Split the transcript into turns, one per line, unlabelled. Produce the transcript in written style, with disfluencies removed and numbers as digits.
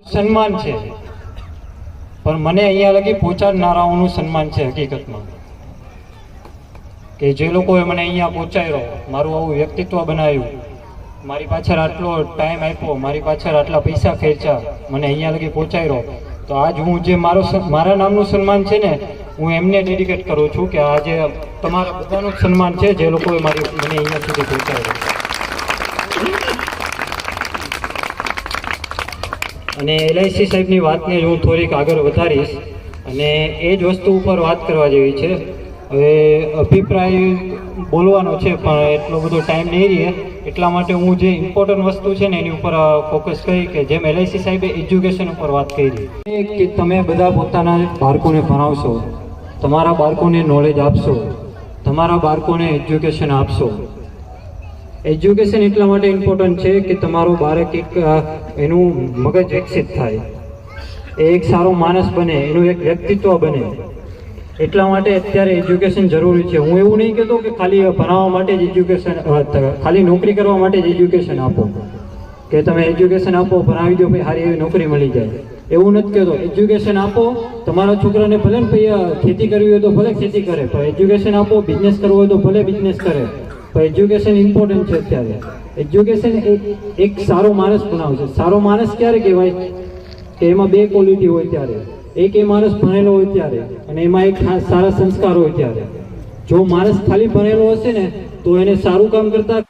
સન્માન છે, પણ મને અહીંયા લગી પહોંચાડનારાઓનું સન્માન છે હકીકતમાં, કે જે લોકોએ મને અહીંયા પહોંચાડ્યો, મારું આવું વ્યક્તિત્વ બનાવ્યું, મારી પાછળ આટલો ટાઈમ આપ્યો, મારી પાછળ આટલા પૈસા ખર્ચ્યા, મને અહીંયા લગી પહોંચાડ્યો, તો આજ હું જે મારા નામનું સન્માન છે ને, હું એમને ડેડિકેટ કરું છું કે આજે તમારા બધાનું સન્માન છે જે લોકોએ મને અહીંયા સુધી પહોંચાડ્યો. અને એલઆઈસી સાહેબની વાતને હું થોડીક આગળ વધારીશ અને એ જ વસ્તુ ઉપર વાત કરવા જેવી છે. હવે અભિપ્રાય બોલવાનો છે પણ એટલો બધો ટાઈમ નહીં રહે, એટલા માટે હું જે ઇમ્પોર્ટન્ટ વસ્તુ છે ને એની ઉપર ફોકસ કરી, કે જેમ એલઆઈસી સાહેબે એજ્યુકેશન ઉપર વાત કરી કે તમે બધા પોતાના બાળકોને ભણાવશો, તમારા બાળકોને નોલેજ આપશો, તમારા બાળકોને એજ્યુકેશન આપશો. એજ્યુકેશન એટલા માટે ઇમ્પોર્ટન્ટ છે કે તમારું બાળક એક એનું મગજ વિકસિત થાય, એ એક સારો માણસ બને, એનું એક વ્યક્તિત્વ બને. એટલા માટે અત્યારે એજ્યુકેશન જરૂરી છે. હું એવું નહીં કહેતો કે ખાલી ભણાવવા માટે જ એજ્યુકેશન, ખાલી નોકરી કરવા માટે જ એજ્યુકેશન આપો, કે તમે એજ્યુકેશન આપો, ભણાવી દો, ભાઈ સારી એવી નોકરી મળી જાય, એવું નથી કહેતો. એજ્યુકેશન આપો, તમારા છોકરાને ભલે ખેતી કરવી હોય તો ભલે ખેતી કરે, પણ એજ્યુકેશન આપો. બિઝનેસ કરવો હોય તો ભલે બિઝનેસ કરે, પણ એજ્યુકેશન ઇમ્પોર્ટન્ટ છે. અત્યારે એજ્યુકેશન એક સારો માણસ બનાવશે. સારો માણસ ક્યારે કહેવાય? કે એમાં બે ક્વોલિટી હોય ત્યારે. એક એ માણસ ભણેલો હોય ત્યારે, અને એમાં એક સારા સંસ્કાર હોય ત્યારે. જો માણસ ખાલી ભણેલો હશે ને તો એને સારું કામ કરતા